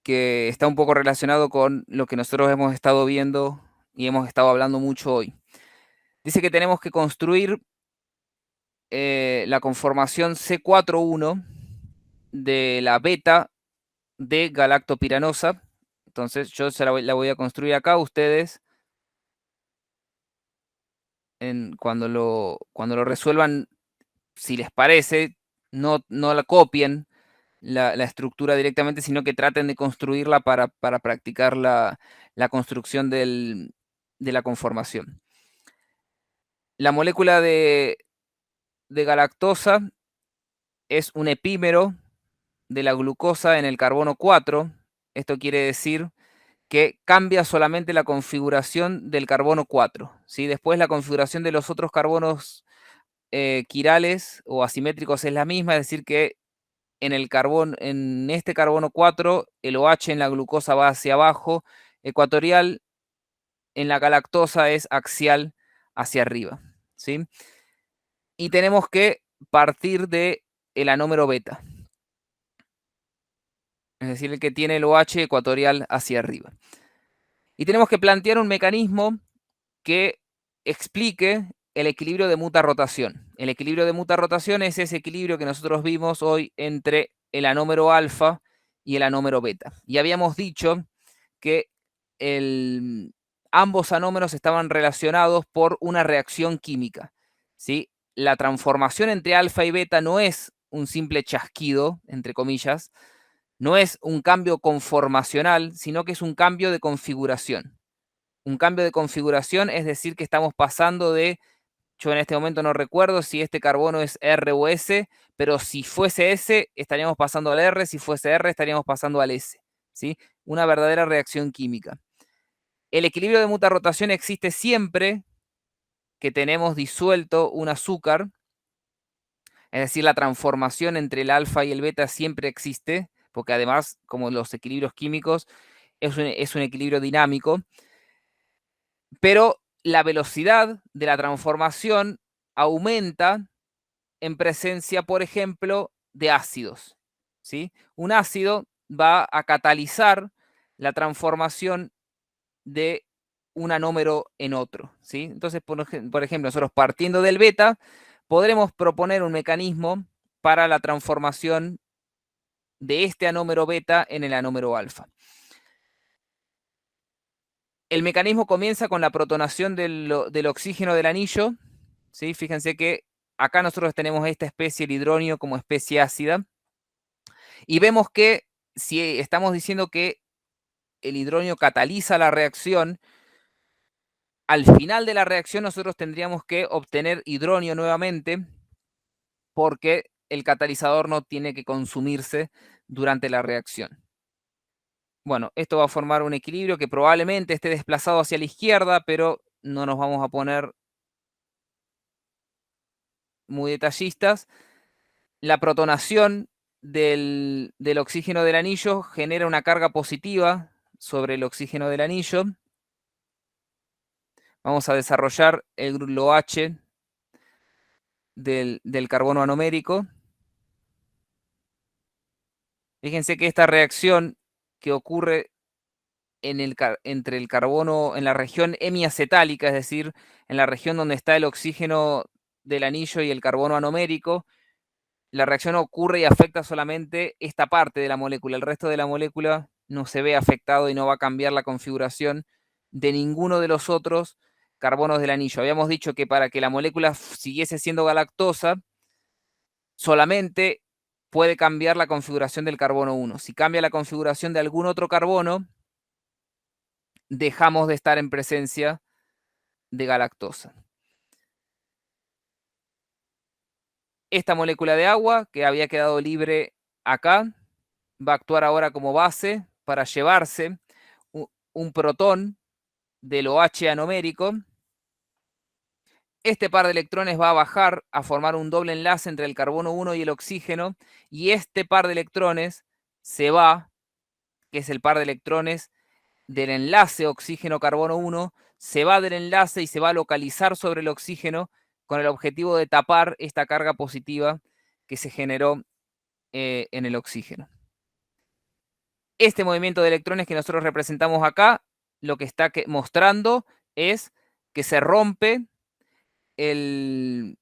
que está un poco relacionado con lo que nosotros hemos estado viendo y hemos estado hablando mucho hoy. Dice que tenemos que construir la conformación C41 de la beta de Galactopiranosa. Entonces yo la voy a construir acá. Ustedes, cuando lo resuelvan, si les parece, no la copien la estructura directamente, sino que traten de construirla para practicar la construcción de la conformación. La molécula de galactosa es un epímero de la glucosa en el carbono 4. Esto quiere decir que cambia solamente la configuración del carbono 4. ¿Sí? Después la configuración de los otros carbonos quirales o asimétricos es la misma, es decir, que en este carbono 4, el OH en la glucosa va hacia abajo, ecuatorial, en la galactosa es axial hacia arriba. ¿Sí? Y tenemos que partir de el anómero beta, es decir, el que tiene el OH ecuatorial hacia arriba. Y tenemos que plantear un mecanismo que explique el equilibrio de muta-rotación. El equilibrio de muta-rotación es ese equilibrio que nosotros vimos hoy entre el anómero alfa y el anómero beta. Y habíamos dicho que ambos anómeros estaban relacionados por una reacción química. ¿Sí? La transformación entre alfa y beta no es un simple chasquido, entre comillas, no es un cambio conformacional, sino que es un cambio de configuración. Un cambio de configuración es decir que estamos pasando de, yo en este momento no recuerdo si este carbono es R o S, pero si fuese S estaríamos pasando al R, si fuese R estaríamos pasando al S. ¿Sí? Una verdadera reacción química. El equilibrio de muta-rotación existe siempre que tenemos disuelto un azúcar, es decir, la transformación entre el alfa y el beta siempre existe, porque además, como los equilibrios químicos, es un equilibrio dinámico, pero la velocidad de la transformación aumenta en presencia, por ejemplo, de ácidos. ¿Sí? Un ácido va a catalizar la transformación de un anómero en otro. ¿Sí? Entonces, por ejemplo, nosotros partiendo del beta, podremos proponer un mecanismo para la transformación de este anómero beta en el anómero alfa. El mecanismo comienza con la protonación del oxígeno del anillo. ¿Sí? Fíjense que acá nosotros tenemos esta especie, el hidronio, como especie ácida. Y vemos que si estamos diciendo que el hidronio cataliza la reacción, al final de la reacción nosotros tendríamos que obtener hidronio nuevamente porque el catalizador no tiene que consumirse durante la reacción. Bueno, esto va a formar un equilibrio que probablemente esté desplazado hacia la izquierda, pero no nos vamos a poner muy detallistas. La protonación del oxígeno del anillo genera una carga positiva sobre el oxígeno del anillo. Vamos a desarrollar el OH del carbono anomérico. Fíjense que esta reacción que ocurre entre el carbono en la región hemiacetálica, es decir, en la región donde está el oxígeno del anillo y el carbono anomérico, la reacción ocurre y afecta solamente esta parte de la molécula. El resto de la molécula no se ve afectado y no va a cambiar la configuración de ninguno de los otros carbonos del anillo. Habíamos dicho que para que la molécula siguiese siendo galactosa, solamente puede cambiar la configuración del carbono 1. Si cambia la configuración de algún otro carbono, dejamos de estar en presencia de galactosa. Esta molécula de agua que había quedado libre acá va a actuar ahora como base para llevarse un protón del OH anomérico. Este par de electrones va a bajar a formar un doble enlace entre el carbono 1 y el oxígeno, y este par de electrones se va, que es el par de electrones del enlace oxígeno-carbono 1, se va del enlace y se va a localizar sobre el oxígeno con el objetivo de tapar esta carga positiva que se generó en el oxígeno. Este movimiento de electrones que nosotros representamos acá, lo que está mostrando es que se rompe el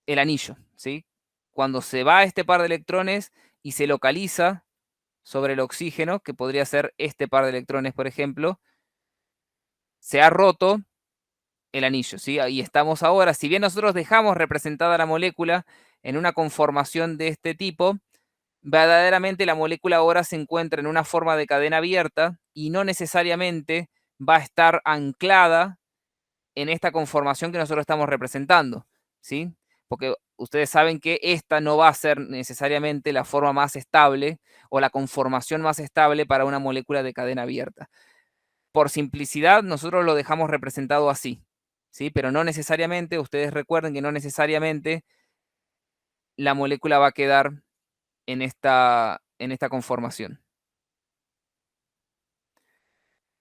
anillo, ¿sí? Cuando se va este par de electrones y se localiza sobre el oxígeno, que podría ser este par de electrones, por ejemplo, se ha roto el anillo, ¿sí? Ahí estamos ahora, si bien nosotros dejamos representada la molécula en una conformación de este tipo, verdaderamente la molécula ahora se encuentra en una forma de cadena abierta y no necesariamente va a estar anclada en esta conformación que nosotros estamos representando, ¿sí? Porque ustedes saben que esta no va a ser necesariamente la forma más estable o la conformación más estable para una molécula de cadena abierta. Por simplicidad, nosotros lo dejamos representado así, ¿sí? Pero no necesariamente, ustedes recuerden que no necesariamente la molécula va a quedar en esta conformación.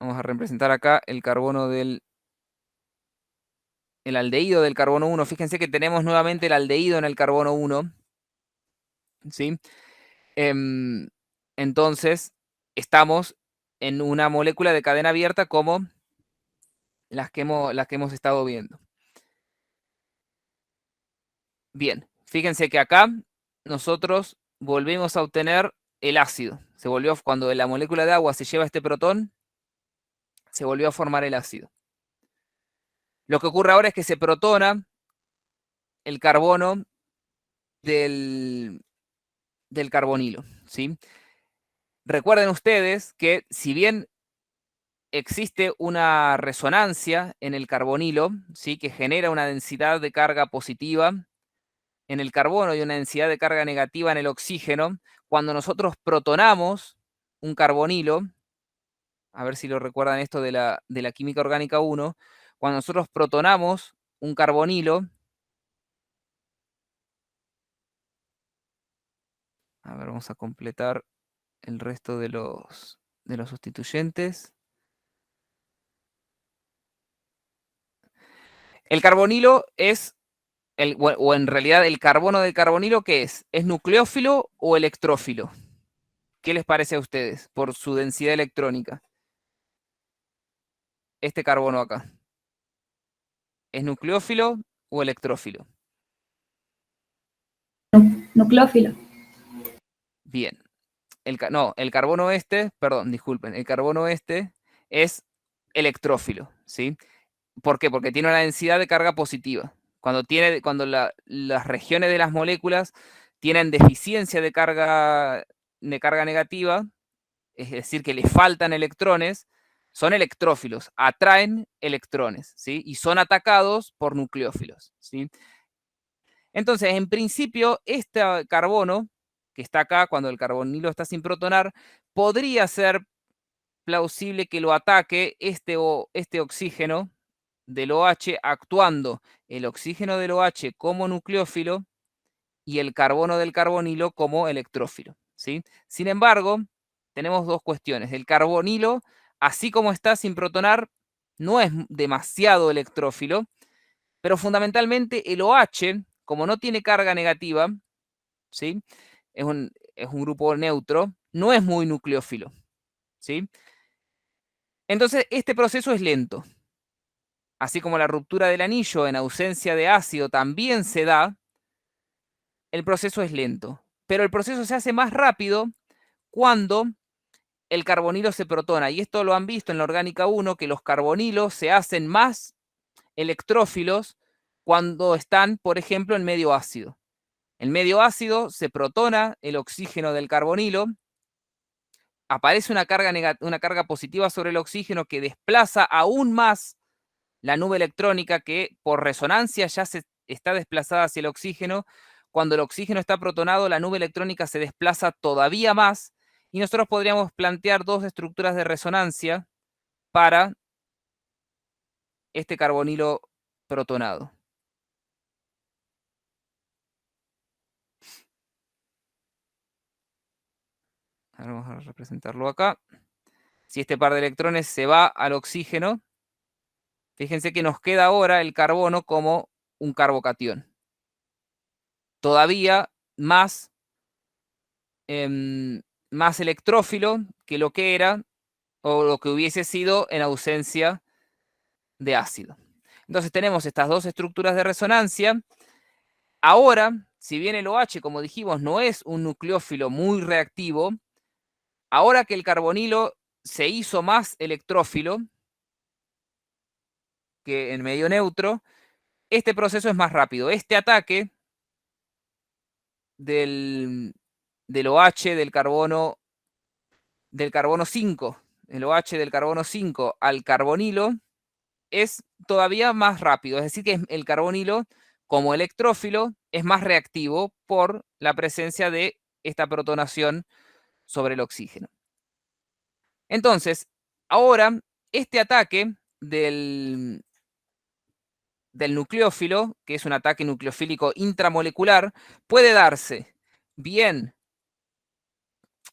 Vamos a representar acá el carbono el aldehído del carbono 1. Fíjense que tenemos nuevamente el aldehído en el carbono 1, ¿sí? Entonces, estamos en una molécula de cadena abierta como las que hemos estado viendo. Bien, fíjense que acá nosotros volvemos a obtener el ácido. Cuando la molécula de agua se lleva este protón, se volvió a formar el ácido. Lo que ocurre ahora es que se protona el carbono del carbonilo, ¿sí? Recuerden ustedes que si bien existe una resonancia en el carbonilo, ¿sí? Que genera una densidad de carga positiva en el carbono y una densidad de carga negativa en el oxígeno, cuando nosotros protonamos un carbonilo, a ver si lo recuerdan esto de la química orgánica 1, cuando nosotros protonamos un carbonilo, a ver, vamos a completar el resto de los sustituyentes. El carbonilo es, o en realidad el carbono del carbonilo, ¿qué es? ¿Es nucleófilo o electrófilo? ¿Qué les parece a ustedes por su densidad electrónica? Este carbono acá. ¿Es nucleófilo o electrófilo? Nucleófilo. Bien. El carbono perdón, disculpen, el carbono es electrófilo, ¿sí? ¿Por qué? Porque tiene una densidad de carga positiva. Cuando las regiones de las moléculas tienen deficiencia de carga negativa, es decir, que le faltan electrones, son electrófilos, atraen electrones, ¿sí? Y son atacados por nucleófilos, ¿sí? Entonces, en principio, este carbono, que está acá cuando el carbonilo está sin protonar, podría ser plausible que lo ataque este oxígeno del OH, actuando el oxígeno del OH como nucleófilo y el carbono del carbonilo como electrófilo, ¿sí? Sin embargo, tenemos dos cuestiones. El carbonilo, así como está sin protonar, no es demasiado electrófilo, pero fundamentalmente el OH, como no tiene carga negativa, ¿sí? Es un grupo neutro, no es muy nucleófilo, ¿sí? Entonces, este proceso es lento. Así como la ruptura del anillo en ausencia de ácido también se da, el proceso es lento. Pero el proceso se hace más rápido cuando el carbonilo se protona. Y esto lo han visto en la orgánica 1, que los carbonilos se hacen más electrófilos cuando están, por ejemplo, en medio ácido. En medio ácido se protona el oxígeno del carbonilo, aparece una carga positiva sobre el oxígeno que desplaza aún más la nube electrónica, que por resonancia ya se está desplazada hacia el oxígeno. Cuando el oxígeno está protonado, la nube electrónica se desplaza todavía más y nosotros podríamos plantear dos estructuras de resonancia para este carbonilo protonado. Ahora vamos a representarlo acá. Si este par de electrones se va al oxígeno, fíjense que nos queda ahora el carbono como un carbocatión. Todavía más más electrófilo que lo que era o lo que hubiese sido en ausencia de ácido. Entonces tenemos estas dos estructuras de resonancia. Ahora, si bien el OH, como dijimos, no es un nucleófilo muy reactivo, ahora que el carbonilo se hizo más electrófilo que en medio neutro, este proceso es más rápido. Este ataque del OH del carbono 5, el OH del carbono 5 al carbonilo, es todavía más rápido. Es decir, que el carbonilo, como electrófilo, es más reactivo por la presencia de esta protonación sobre el oxígeno. Entonces, ahora, este ataque del nucleófilo, que es un ataque nucleofílico intramolecular, puede darse bien.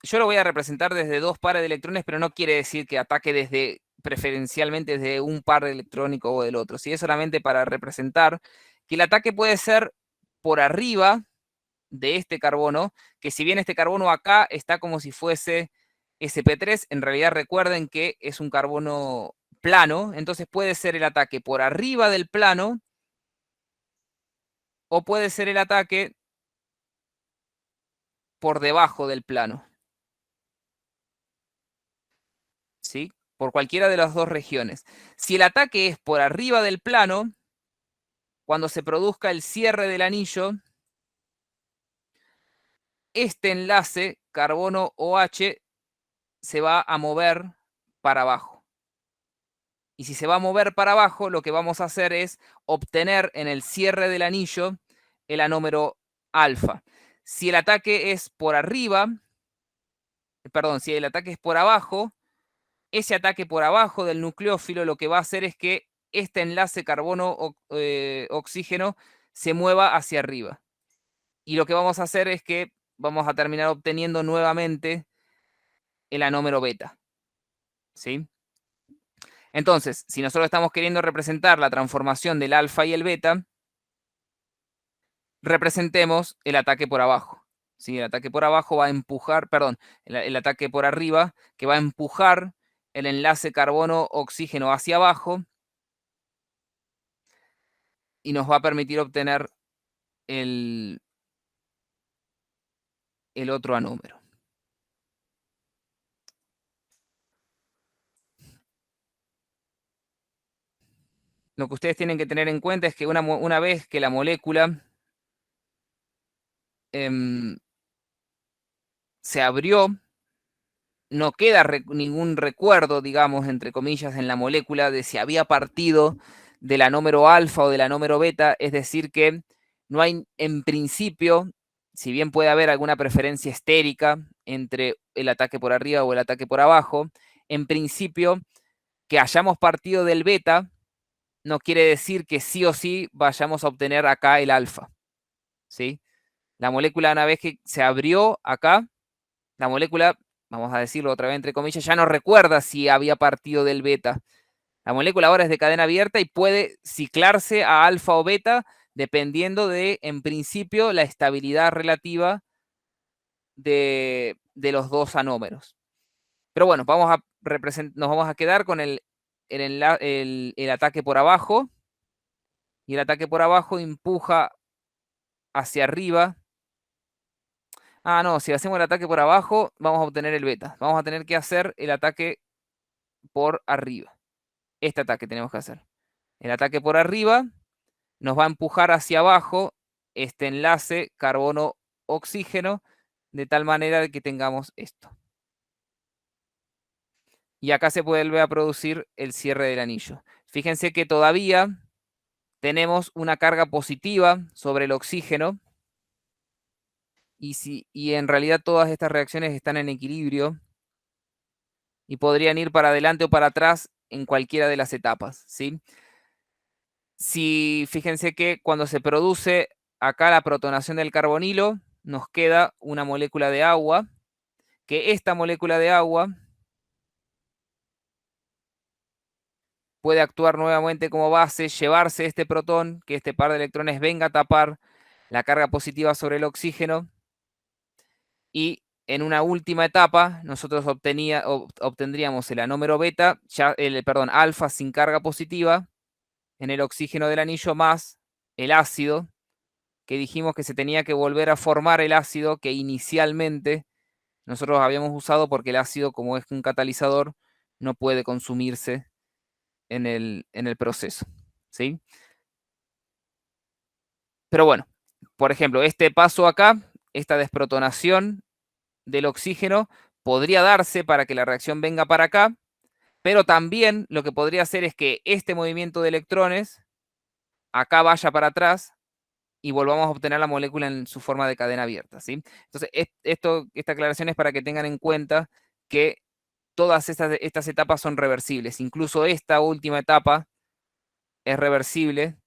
Yo lo voy a representar desde dos pares de electrones, pero no quiere decir que ataque preferencialmente desde un par de electrónico o del otro. ¿Sí? Es solamente para representar que el ataque puede ser por arriba de este carbono, que si bien este carbono acá está como si fuese sp3, en realidad recuerden que es un carbono plano, entonces puede ser el ataque por arriba del plano o puede ser el ataque por debajo del plano. ¿Sí? Por cualquiera de las dos regiones. Si el ataque es por arriba del plano, cuando se produzca el cierre del anillo, este enlace carbono OH se va a mover para abajo. Y si se va a mover para abajo, lo que vamos a hacer es obtener en el cierre del anillo el anómero alfa. Si el ataque es por arriba, perdón, si el ataque es por abajo, ese ataque por abajo del nucleófilo lo que va a hacer es que este enlace carbono-oxígeno se mueva hacia arriba. Y lo que vamos a hacer es que vamos a terminar obteniendo nuevamente el anómero beta. ¿Sí? Entonces, si nosotros estamos queriendo representar la transformación del alfa y el beta, representemos el ataque por abajo. ¿Sí? El ataque por abajo va a empujar, perdón, el ataque por arriba, que va a empujar el enlace carbono-oxígeno hacia abajo y nos va a permitir obtener el otro anúmero. Lo que ustedes tienen que tener en cuenta es que una vez que la molécula se abrió, no queda ningún recuerdo, digamos, entre comillas, en la molécula de si había partido del anómero alfa o del anómero beta, es decir, que no hay en principio, si bien puede haber alguna preferencia estérica entre el ataque por arriba o el ataque por abajo, en principio que hayamos partido del beta no quiere decir que sí o sí vayamos a obtener acá el alfa, ¿sí? La molécula, una vez que se abrió acá, la molécula, vamos a decirlo otra vez entre comillas, ya no recuerda si había partido del beta. La molécula ahora es de cadena abierta y puede ciclarse a alfa o beta dependiendo de, en principio, la estabilidad relativa de los dos anómeros. Pero bueno, nos vamos a quedar con el ataque por abajo, y el ataque por abajo empuja hacia arriba. Ah, no, si hacemos el ataque por abajo, vamos a obtener el beta. Vamos a tener que hacer el ataque por arriba. Este ataque tenemos que hacer. El ataque por arriba nos va a empujar hacia abajo este enlace carbono-oxígeno de tal manera que tengamos esto. Y acá se vuelve a producir el cierre del anillo. Fíjense que todavía tenemos una carga positiva sobre el oxígeno y en realidad todas estas reacciones están en equilibrio y podrían ir para adelante o para atrás en cualquiera de las etapas, ¿sí? Fíjense que cuando se produce acá la protonación del carbonilo, nos queda una molécula de agua, que esta molécula de agua puede actuar nuevamente como base, llevarse este protón, que este par de electrones venga a tapar la carga positiva sobre el oxígeno y en una última etapa, nosotros obtendríamos el anómero beta, perdón, alfa sin carga positiva en el oxígeno del anillo más el ácido, que dijimos que se tenía que volver a formar el ácido que inicialmente nosotros habíamos usado, porque el ácido, como es un catalizador, no puede consumirse en el proceso, ¿sí? Pero bueno, por ejemplo, este paso acá, esta desprotonación del oxígeno, podría darse para que la reacción venga para acá, pero también lo que podría hacer es que este movimiento de electrones acá vaya para atrás y volvamos a obtener la molécula en su forma de cadena abierta, ¿sí? Entonces, esta aclaración es para que tengan en cuenta que todas estas etapas son reversibles. Incluso esta última etapa es reversible,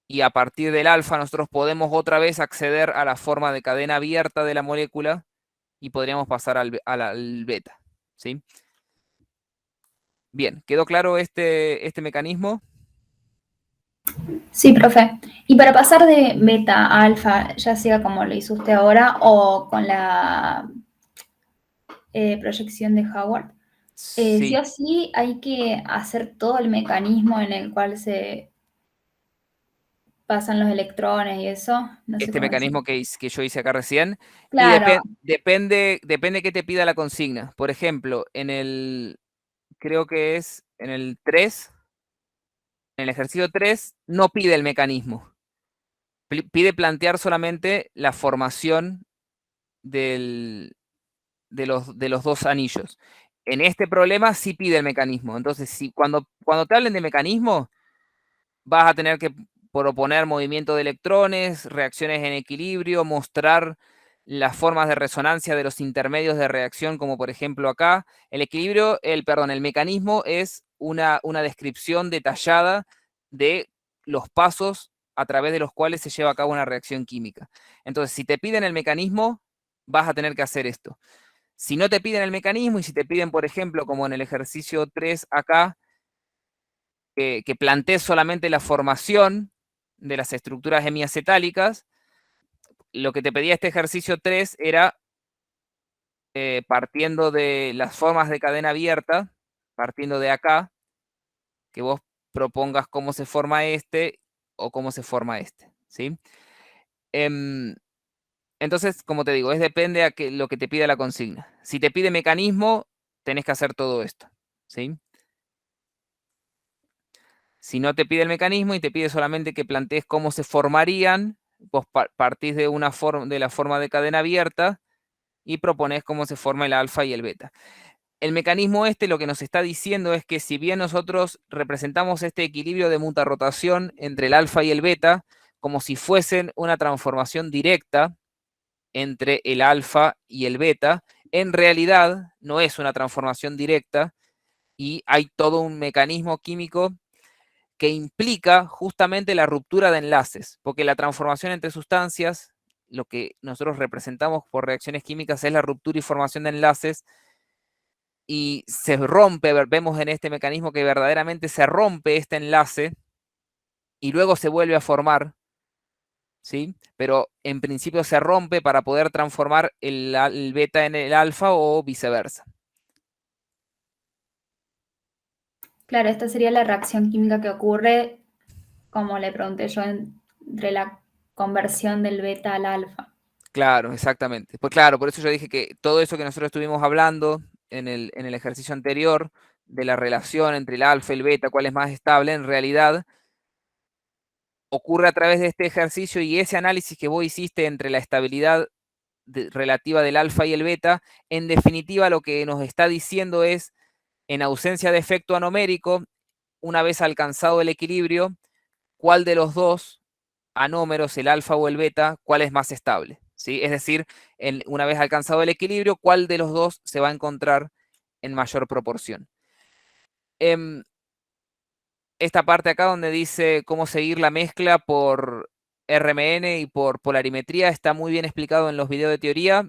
y a partir del alfa nosotros podemos otra vez acceder a la forma de cadena abierta de la molécula y podríamos pasar al beta, ¿sí? Bien, ¿quedó claro este mecanismo? Sí, profe. Y para pasar de beta a alfa, ya sea como lo hizo usted ahora o con la proyección de Howard, sí Sí, o sí hay que hacer todo el mecanismo en el cual se pasan los electrones y eso, no sé este cómo decirlo. mecanismo que yo hice acá recién, y Claro, depende qué te pida la consigna. Por ejemplo, creo que es en el 3, en el ejercicio 3, no pide el mecanismo. Pide plantear solamente la formación de los dos anillos. En este problema sí pide el mecanismo. Entonces, cuando te hablen de mecanismo, vas a tener que proponer movimiento de electrones, reacciones en equilibrio, mostrar las formas de resonancia de los intermedios de reacción, como por ejemplo acá. El mecanismo es una descripción detallada de los pasos a través de los cuales se lleva a cabo una reacción química. Entonces, si te piden el mecanismo, vas a tener que hacer esto. Si no te piden el mecanismo y si te piden, por ejemplo, como en el ejercicio 3 acá, que plantees solamente la formación de las estructuras hemiacetálicas, lo que te pedía este ejercicio 3 era, partiendo de las formas de cadena abierta, partiendo de acá, que vos propongas cómo se forma este o cómo se forma este, ¿sí? Em, entonces, como te digo, depende a lo que te pida la consigna. Si te pide mecanismo, tenés que hacer todo esto, ¿sí? Si no te pide el mecanismo y te pide solamente que plantees cómo se formarían, vos partís de la forma de cadena abierta y proponés cómo se forma el alfa y el beta. El mecanismo lo que nos está diciendo es que si bien nosotros representamos este equilibrio de muta-rotación entre el alfa y el beta como si fuesen una transformación directa entre el alfa y el beta, en realidad no es una transformación directa y hay todo un mecanismo químico que implica justamente la ruptura de enlaces, porque la transformación entre sustancias, lo que nosotros representamos por reacciones químicas es la ruptura y formación de enlaces, y se rompe, vemos en este mecanismo que verdaderamente se rompe este enlace y luego se vuelve a formar, ¿sí? Pero en principio se rompe para poder transformar el beta en el alfa o viceversa. claro, esta sería la reacción química que ocurre, como le pregunté yo, entre la conversión del beta al alfa. Claro, exactamente. Pues claro, por eso yo dije que todo eso que nosotros estuvimos hablando en el ejercicio anterior, de la relación entre el alfa y el beta, cuál es más estable, en realidad ocurre a través de este ejercicio, y ese análisis que vos hiciste entre la estabilidad relativa del alfa y el beta, en definitiva lo que nos está diciendo es, en ausencia de efecto anomérico, una vez alcanzado el equilibrio, cuál de los dos anómeros, el alfa o el beta, cuál es más estable, ¿sí? Es decir, una vez alcanzado el equilibrio, cuál de los dos se va a encontrar en mayor proporción. Esta parte acá donde dice cómo seguir la mezcla por RMN y por polarimetría está muy bien explicado en los videos de teoría.